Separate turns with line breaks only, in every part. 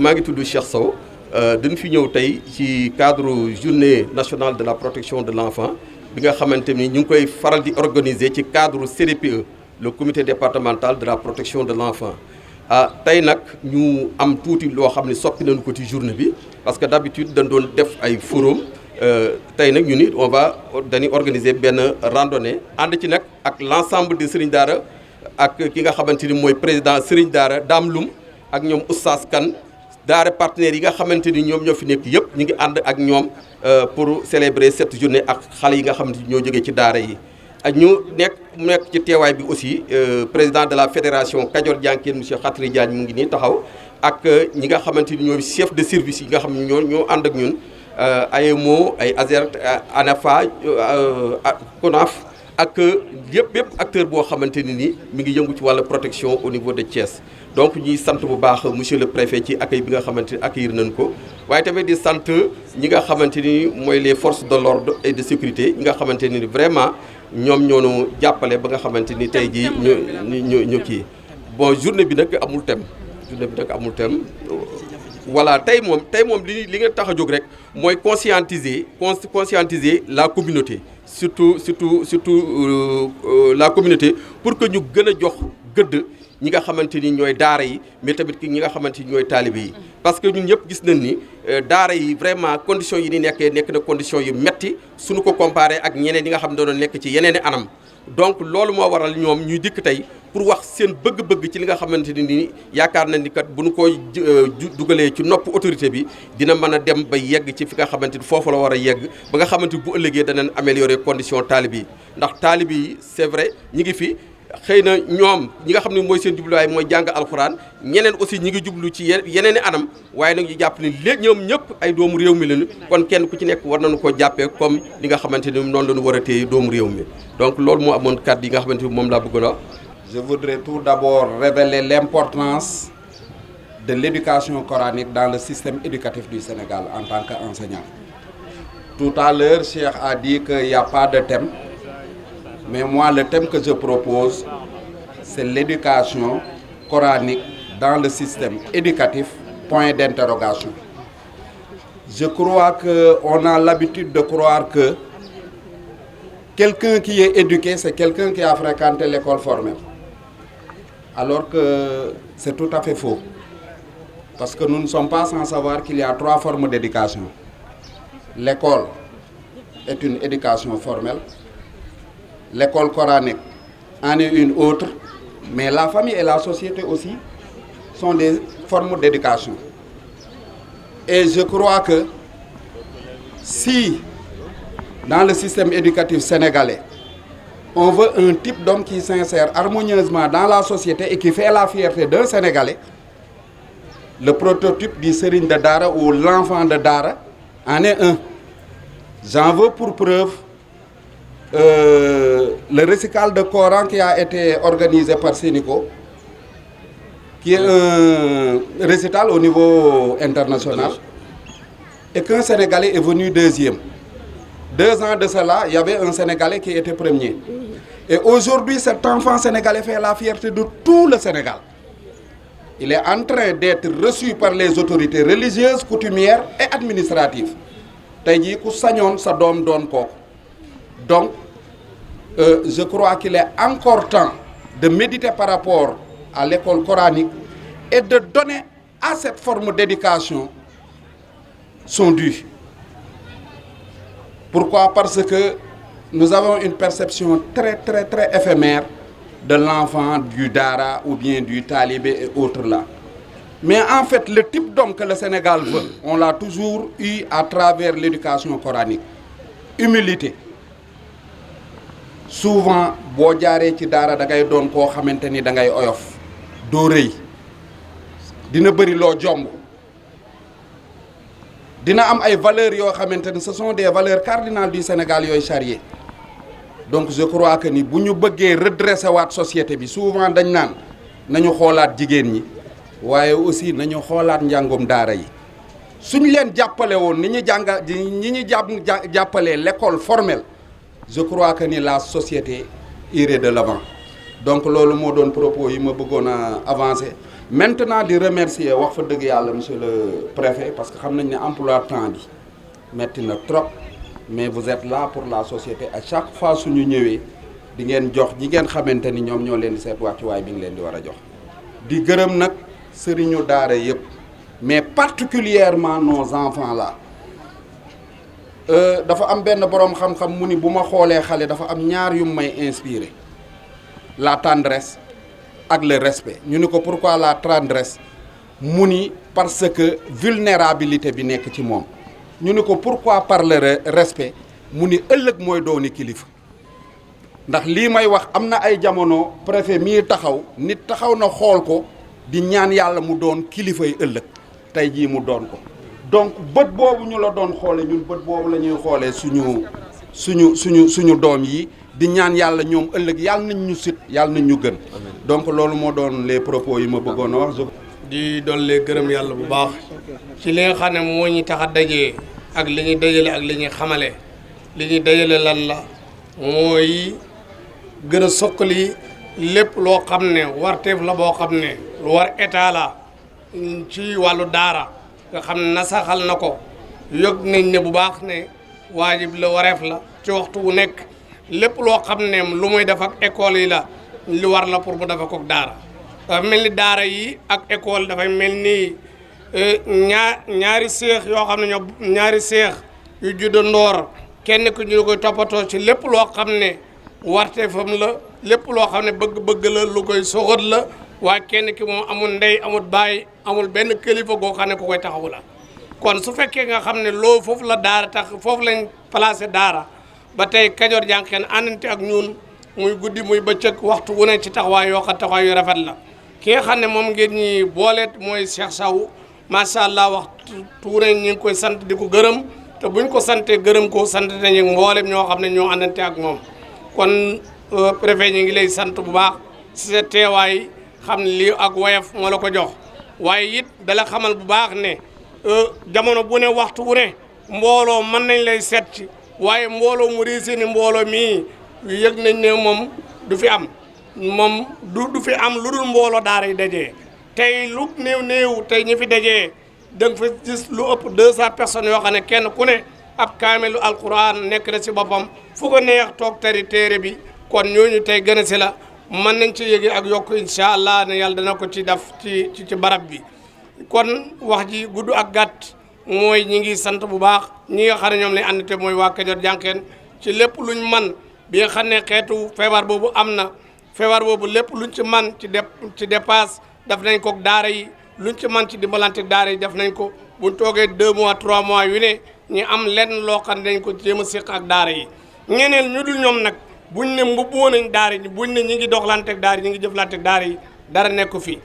maa ngi tudd Cheikh Sow dañ fi ñëw tey ci cadre journée nationale de la protection de l'enfant bi nga xamante ni ñu ngi koy faral di organiser ci cadre CDPE le comité départemental de la protection de l'enfant tey nag ñu am tuuti loo xam ne soppi nañu ko ci journée bi parce que d'habitude dañ doon def ay forum tey nag ñu ni dañuy organiser benn randonnée ànd ci nag ak l'ensemble des Serigne Daara ak ki nga xamante ni mooy président Serigne Daara Dame Loum ak ñoom Oustaz Kane daara partenaires yi nga xamante ni ñoom ñoo fi nekk yëpp ñu ngi ànd ak ñoom pour célébrer cette journée ak xale yi nga xamante ni ñoo jógee ci daara yi. ak ñu nekk ci teewaay bi aussi président de la fédération Kajoor Jànkeen monsieur Khatri Diagne mu ngi nii taxaw ak ñi nga xamante ni ñooy chef de service yi nga xam ne ñoo ànd ak ñun AEMO ay ASERT ANAFA CONAF ak yëpp acteur boo xamante ni mi ngi yëngu ci wàllu protection au niveau de Thiès. donc ñuy sant bu baax monsieur le préfet ci accueil bi nga xamante ni accueillir nañ ko waaye tamit di sant ñi nga xamante ni mooy les forces de l'ordre et de sécurité ñi nga xamante ni vraiment ñoom ñoo ñu jàppale ba nga xamante ni tey jii ñu kii bon journée bi nag amul thème voilà tey moom li nga tax a jóg rek mooy conscientiser la communauté surtout la communauté pour que ñu gën a jox gëdd ñi nga xamante ni ñooy daara yi mais tamit ñi nga xamante ni ñooy taalibe yi parce que ñun ñëpp gis nañ ni daara yi vraiment conditions yi ni nekk na conditions yu metti suñu ko comparé ak ñeneen yi nga xam ne doon nekk ci yeneen i anam donc loolu moo waral ñoom ñuy dikk tey pour wax seen bëgg-bëgg ci li nga xamante ni yaakaar na ni kat bu ñu koy dugalee ci nopp autorité bi dina mën a dem ba yegg ci fi nga xamante ni foofu la war a yegg ba nga xamante ni bu ëllëgee danañ améliorer condition taalibe yi ndax taalibe yi c'est vrai ñi ngi fi xëy na ñoom ñi nga xam ne mooy seen jubluwaay mooy jàng alxuraan ñeneen aussi ñi ngi jublu ci yeneen i anam waaye nag ñu jàpp ni léegi ñoom ñëpp ay doomu réew mi lañu kon kenn ku ci nekk war nañu koo jàppee comme li nga xamante ni noonu la ñu war a téye doomu réew mi donc loolu moo amoon kàddu yi nga xamante ni moom laa bëggoon a.
Je voudrais tout d'abord révéler l'importance de l'éducation coranique dans le système éducatif du Sénégal en tant qu'enseignant. Tout à l'heure, Cheikh a dit qu'il n'y a pas de thème. Mais moi, le thème que je propose, c'est l'éducation coranique dans le système éducatif, point d'interrogation. Je crois qu'on a l'habitude de croire que quelqu'un qui est éduqué, c'est quelqu'un qui a fréquenté l'école formelle. Alors que c'est tout à fait faux. Parce que nous ne sommes pas sans savoir qu'il y a 3 formes d'éducation. L'école est une éducation formelle. L'école coranique en est une autre, mais la famille et la société aussi sont des formes d'éducation. Et je crois que si, dans le système éducatif sénégalais, on veut un type d'homme qui s'insère harmonieusement dans la société et qui fait la fierté d'un Sénégalais, le prototype du Serigne de Dara ou l'enfant de Dara en est un. J'en veux pour preuve le récital de Coran qui a été organisé par Sénico, qui est un récital au niveau international, et qu'un Sénégalais est venu deuxième. 2 ans de cela, il y avait un Sénégalais qui était premier. Et aujourd'hui, cet enfant sénégalais fait la fierté de tout le Sénégal. Il est en train d'être reçu par les autorités religieuses, coutumières et administratives. Tayji ku sañoon sa doom doon kooku. Donc, je crois qu'il est encore temps de méditer par rapport à l'école coranique et de donner à cette forme d'éducation son dû. Pourquoi? Parce que nous avons une perception très éphémère de l'enfant du Dara ou bien du talibé et autres là. Mais en fait, le type d'homme que le Sénégal veut, on l'a toujours eu à travers l'éducation coranique. Humilité. Souvent, boo jaaree ci daara da ngay doon koo xamante ni da ngay oyof doo rëy dina bëri loo jomb dina am ay valeurs yoo xamante ni ce sont des valeurs cardinales du Sénégal yooyu charrier. Donc je crois que ni bu ñu bëggee redresser waat société bi souvent dañ naan nañu xoolaat jigéen ñi waaye aussi nañu xoolaat njàngum daara yi suñ leen jàppale woon ni ñu jàppalee l'école formelle. Je crois que ni la société irait de l'avant. Donc loolu moo doon propos yi ma bëggoon a avancer maintenant di remercier wax fa dëgg yàlla monsieur le préfet parce que xam nañ ne emploi temps bi metti na trop mais vous êtes là pour la société à chaque fois suñu ñëwee di ngeen jox ñi ngeen xamante ni ñoom ñoo leen di seet wàccuwaay bi ngi leen di war a jox di gërëm nag sëriñu daara yëpp mais particulièrement nos enfants là dafa am benn boroom xam-xam mu ni bu ma xoolee xale dafa am ñaar yu may inspiré la tendresse ak le respect ñu ni ko pourquoi la tendresse mu ni parce que vulnérabilité bi nekk ci moom ñu ni ko pourquoi par le respect mu ni ëllëg mooy dooni kilifa ndax lii may wax am na ay jamono préfet mii taxaw nit taxaw na xool ko di ñaan yàlla mu doon kilifay ëllëg tey jii mu doon ko donc bët boobu ñu la doon xoole ñun bët boobu la ñuy xoolee suñu doom yi di ñaan yàlla ñoom ëllëg yàlla nañ ñu sit yàlla nañ ñu gën donc loolu moo doon les propos yi ma bëggoon a wax
di dollee gërëm yàlla bu baax ci li nga xam ne moo ñu tax a dajee ak li ñuy dajale ak li ñuy xamale li ñuy dajale lan la mooy gën a soqali lépp loo xam ne warteef la boo xam ne lu war état la ci wàllu daara nga xam ne nasaxal na ko yëg nañ ne bu baax ne waajib la wareef la ci waxtu wu nekk lépp loo xam ne lu muy def ak école yi la lu war la pour mu def ak daara dafa mel ni daara yi ak école dafay mel ni ñaari seex yoo xam ne ñaari seex yu judda ndoor kenn ku ñu koy toppatoo ci lépp loo xam ne warteefam la lépp loo xam ne bëgg-bëgg la lu koy soxat la waaye kenn ki moom amul ndey amul baay amul benn kilifa goo xam ne ku koy taxawu la kon su fekkee nga xam ne loolu foofu la daara tax foofu lañ placé daara ba tey Kajoor Jànqeen àndante ak ñun muy guddi muy bëccëg waxtu wu ne ci taxawaay yoo xam taxawaay yu rafet la ki nga xam ne moom ngeen ñi booleet mooy Cheikh Sow macha allah waxtu wu ne ñu ngi koy sant di ko gërëm te buñ ko santee gërëm ko sant nañu mboolem ñoo xam ne ñoo àndante ak moom kon préfet ñu ngi lay sant bu baax si sa teewaay xam ne lii ak woyof moo la ko jox waaye it dala xamal bu baax ne jamono bu ne waxtu wu ne mbooloo mën nañ lay seet ci waaye mbooloo mu riisi ni mbooloo mii yëg nañ ne moom du fi am moom du fi am lu dul mbooloo daara yi dajee tey lu néew tey ñi fi dajee da nga fa gis lu ëpp 200 personnes yoo xam ne kenn ku ne ab kaamelu alquran nekk na si boppam fu ko neex toog tari téere bi kon ñooñu tey gën a si la mën nañ ci yëge ak yokk incha allah ne yàlla dana ko ci def ci barab bi kon wax ji gudd ak gàtt mooy ñi ngi sant bu baax ñi nga xam ne ñoom lañ ànd te mooy waa Kajoor Jànqeen ci lépp luñ man bi nga xam ne xeetu feebar boobu am na feebar boobu lépp luñ ci man ci dépasse def nañ ko daara yi luñ ci man ci dimbalante daara yi def nañ ko buñ toogee 2 mois 3 mois yu ne ñu am lenn loo xam ne dañ ko jéem a séq ak daara yi ñeneen ñu dul ñoom nag buñ ne mbubboo nañ daara yi buñ ne ñi ngi doxlanteeg daara yi ñi ngi jëflanteeg daara yi dara nekku fi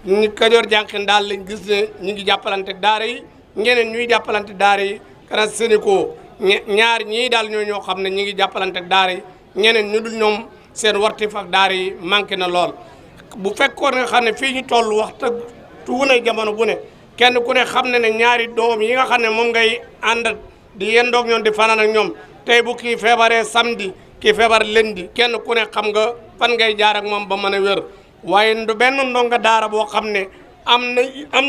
ñu Kajoor Jànqeen daal lañ gis ne ñi ngi jàppalanteeg daara yi ñeneen ñuy jàppalante daara yi kana Sénégal ñaar ñii daal ñoo xam ne ñi ngi jàppalanteeg daara yi ñeneen ñu dul ñoom seen wartif ak daara yi manqué na lool bu fekkoon nga xam ne fii ñu toll waxtu wu ne jamono bu ne kenn ku ne xam ne ne ñaari doom yi nga xam ne moom ngay ànd di yendoog ñoom di fanaan ak ñoom tey bu kii feebaree samedi kii feebar lundi kenn ku ne xam nga fan ngay jaar ak moom ba mën a wér waaye du benn ndonga daara boo xam ne am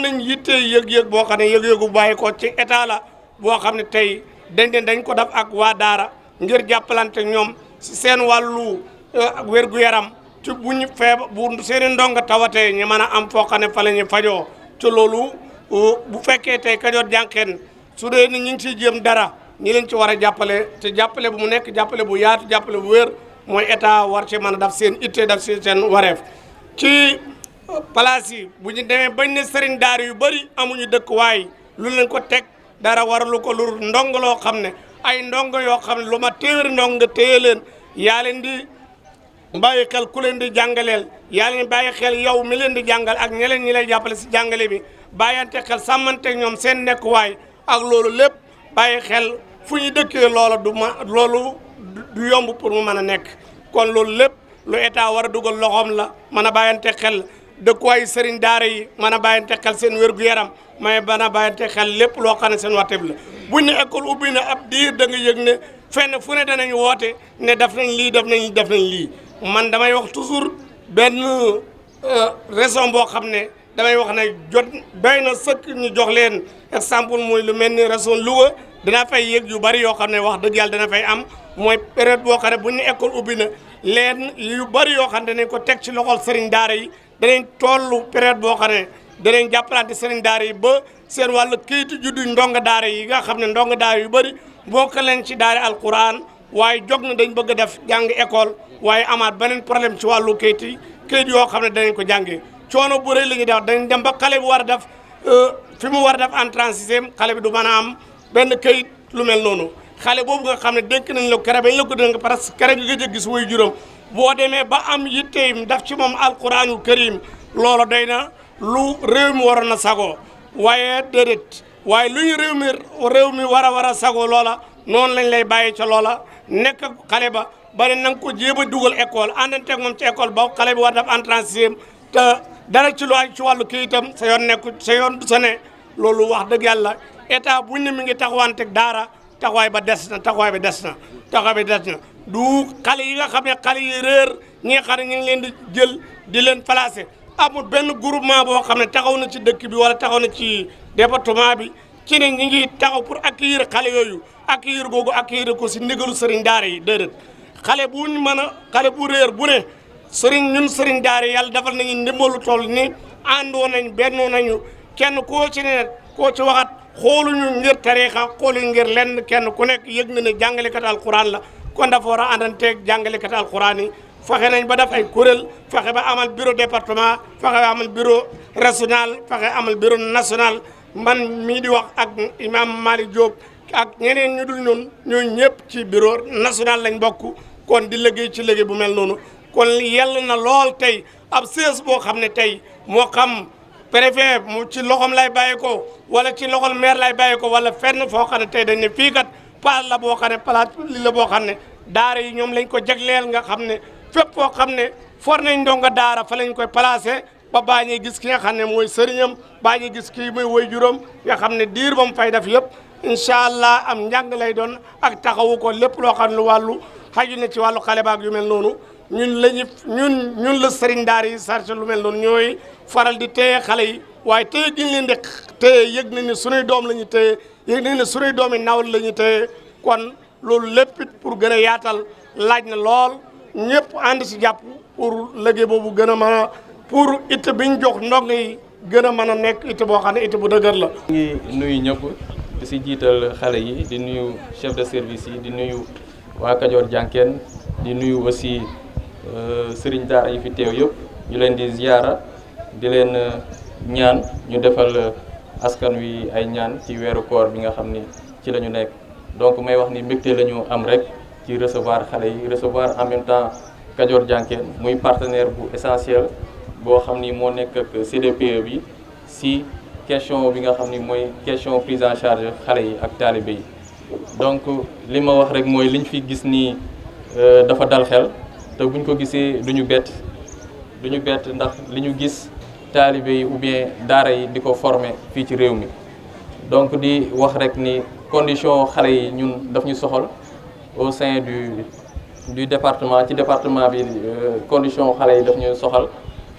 nañ yitte yëg-yëg boo xam ne yëg-yëgu bàyyi ko ci état la boo xam ne tey dañ ko def ak waa daara ngir jàppalante ñoom si seen wàllu wér-gu-yaram ci bu seeni ndonga tawatee ñu mën a am foo xam ne fa la ñu fajoo ci loolu bu fekkee tey Kajoor Jànqeen su dee ni ñu ngi ciy jéem dara ñi leen ci war a jàppale te jàppale bu mu nekk jàppale bu yaatu jàppale bu wér mooy état war ci mën a daf seen itte daf seen wareef ci place yi bu ñu demee bañ ne sëriñ daara yu bëri amuñu dëkkuwaay lu leen ko teg dara waralu ko lu ndongo loo xam ne ay ndongo yoo xam ne lu ma téeméeri ndongo nga téye leen yaa leen di bàyyi xel ku leen di jàngaleel yaa leen bàyyi xel yow mi leen di jàngal ak ñeleen ñi lay jàppale si jàngale bi bàyyante xel sàmmante ñoom seen nekkuwaay ak loolu lépp bàyyi xel fu ñu dëkkee loola loolu du yomb pour mu mën a nekk kon loolu lépp lu état war a dugal loxoom la mën a bàyyante xel dëkkuwaayu sëriñ daara yi mën a bàyyante xel seen wér-gu-yaram mais mën a bàyyante xel lépp loo xam ne seen waxteef la buñ ne école ubbi na ab diir da nga yëg ne fenn fu ne danañ woote ne def nañ lii man damay wax toujours benn raison boo xam ne damay wax ne jot doy na sëkk ñu jox leen exemple mooy lu mel ni région Louga dina fay yëg yu bari yoo xam ne wax dëgg yàlla dina fay am mooy période boo xam ne bu ñu école ubbi na leen yu bari yoo xam ne danañ ko teg ci loxol sëriñ daara yi danañ tollu période boo xam ne danañ jàppalante sëriñ daara yi ba seen wàllu kayitu juddu ndonga daara yi nga xam ne ndonga daara yu bari bokk leen ci daara alquran waaye jog na dañ bëgg a def jàng école waaye amaat beneen problème ci wàllu kayit yoo xam ne danañ ko jàngee coono bu rëy la ñuy def dañ dem ba xale bi war a def fi mu war a def entrée en sixième xale bi du mën a am benn kayit lu mel noonu xale boobu nga xam ne dénk nañ la kere bañ la ko dénk parce que kere nga gëj a gis way juróom boo demee ba am yitteem daf ci moom alquranul karim loolu day na lu réew mi waroon a sagoo waaye déedéet waaye lu ñu réew mi war a sagoo loola noonu lañ lay bàyyi ca loola nekk xale ba ba ne na nga ko jéem a dugal école àndanteeg moom ci école ba xale bi war def entrée en sixième te dara ci lu ci wàllu kayitam sa yoon nekku sa yoon du sa ne loolu wax dëgg yàlla état buñ ne mi ngi taxawanteeg daara taxawaay ba des na taxawaay bi des na du xale yi nga xam ne xale yi réer ñi nga xam ne ñu ngi leen di jël di leen placer amul benn groupement boo xam ne taxaw na ci dëkk bi wala taxaw na ci département bi ci ne ñi ngi taxaw pour accueillir xale yooyu accueillir ko si ndigalu sëriñ daara yi déedéet xale bu réer bu ne ñun sëriñ daara yi yàlla defal nañu ndimbalu toll ni àndoo nañ bennoo nañu kenn koo ci waxat xooluñu ngir tariixa xooluñu ngir lenn kenn ku nekk yëg na ne jàngalekat alquran la kon dafa war a àndanteeg jàngalekat alquran yi fexe nañ ba def ay kuréel fexe ba amal bureau département fexe ba amal bureau régional fexe amal bureau national man mii di wax ak imam Malick Diop ak ñeneen ñu dul ñun ñooñu ñëpp ci bureau national lañ bokk kon di liggéey ci liggéey bu mel noonu kon yell na lool tey ab sees boo xam ne tey moo xam préfet mu ci loxom lay bàyyi ko wala ci loxol maire lay bàyyi ko wala fenn foo xam ne tey dañ ne fii kat place la boo xam ne place li la boo xam ne daara yi ñoom lañ ko jagleel nga xam ne fépp foo xam ne for nañ ndonga daara fa lañ koy placé ba baa ñuy gis ki nga xam ne mooy sëriñam baa ñuy gis kii mooy waajuram nga xam ne diir ba mu fay def yëpp incha allah am njàng lay doon ak taxawu ko lépp loo xam ne wàllu xaju na ci wàllu xale baak yu mel noonu ñun la sëriñ daara yi sarce lu mel noonu ñooy faral di téye xale yi waaye téye gi ñu leen di téye yëg nañ ne sunuy doom la ñu téye yëg nañ ne sunuy doom yi nawal la ñu téye kon loolu lépp it pour gën a yaatal laaj na lool ñëpp ànd si jàpp pour liggéey boobu gën a mën a pour it bi ñu jox ndong yi gën a mën a nekk it boo xam ne it bu dëgër la.
ngi nuyu ñëpp di si jiital xale yi di nuyu chef de service yi di nuyu waa Kajoor Jànkeen di nuyu aussi sëriñ daara yi fi teew yëpp ñu leen di ziyaara di leen ñaan ñu defal askan wi ay ñaan ci weeru koor bi nga xam ni ci la ñu nekk donc may wax ni mbégte la ñu am rek ci recevoir xale yi recevoir en même temps Kajoor Jànkeen muy partenaire bu essentiel boo xam ni moo nekk ak CDPE bi si question bi nga xam ni mooy question prise en charge xale yi ak taalibe yi donc li ma wax rek mooy liñ fi gis nii dafa dal xel te buñ ko gisee duñu bett ndax li ñu gis taalibe yi ou bien daara yi di ko former fii ci réew mi donc di wax rek ni condition xale yi ñun daf ñu soxal au sein du département ci département bi condition xale yi daf ñu soxal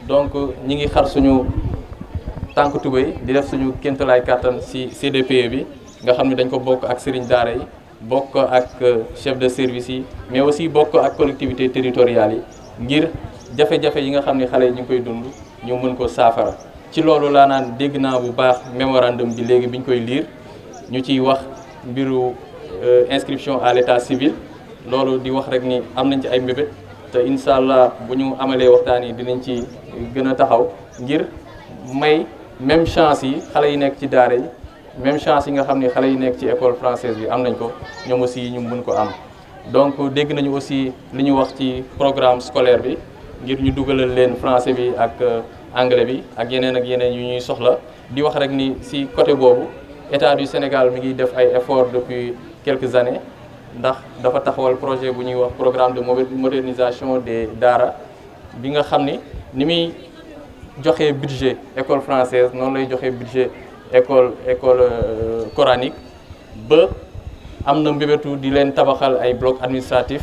donc ñi ngi xar suñu tànk tubéy di def suñu kéemtalaay kàttan ci CDPE bi nga xam ne dañ ko bokk ak sëriñ daara yi bokk ak chef de service yi mais aussi bokk ak collectivités territoriales yi ngir jafe-jafe yi nga xam ne xale yi ñu ngi koy dund ñu mën ko saafara ci loolu laa naan dégg naa bu baax mémorandum bi léegi bi ñu koy lire ñu ciy wax mbiru inscription à l'état civil loolu di wax rek ni am nañ ci ay mbébét te incha allah bu ñu amalee waxtaan yi dinañ ci gën a taxaw ngir may même chance yi xale yi nekk ci daara yi même chance yi nga xam ne xale yi nekk ci école française bi am nañ ko ñoom aussi ñu mën ko am donc dégg nañu aussi li ñu wax ci programme scolaire bi ngir ñu dugalal leen français bi ak anglais bi ak yeneen yu ñuy soxla di wax rek ni si côté boobu état du Sénégal mi ngi def ay efforts depuis quelques années ndax dafa taxawal projet bu ñuy wax programme de modernisation des daara bi nga xam ni muy joxe budget école française noonu lay joxe budget école coranique ba am na mbébétu di leen tabaxal ay bloc administratif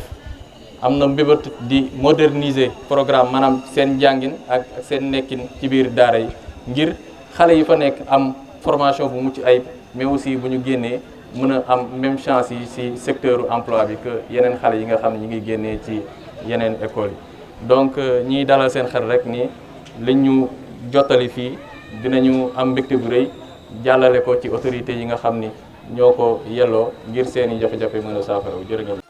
am na mbébét di moderniser programme maanaam seen njàngin ak seen nekkin ci biir daara yi ngir xale yi fa nekk am formation bu mucc ayib mais aussi bu ñu génnee mën a am même chance yi ci secteur emploi bi que yeneen xale yi nga xam ne ñi ngi génnee ci yeneen écoles yi donc ñiy dalal seen xel rek ni liñ ñu jottali fii dinañu am mbégte bu rëy jàllale ko ci autorités yi nga xam ni ñoo ko yelloo ngir seeni jafe-jafe mën a saafara jërë ngeen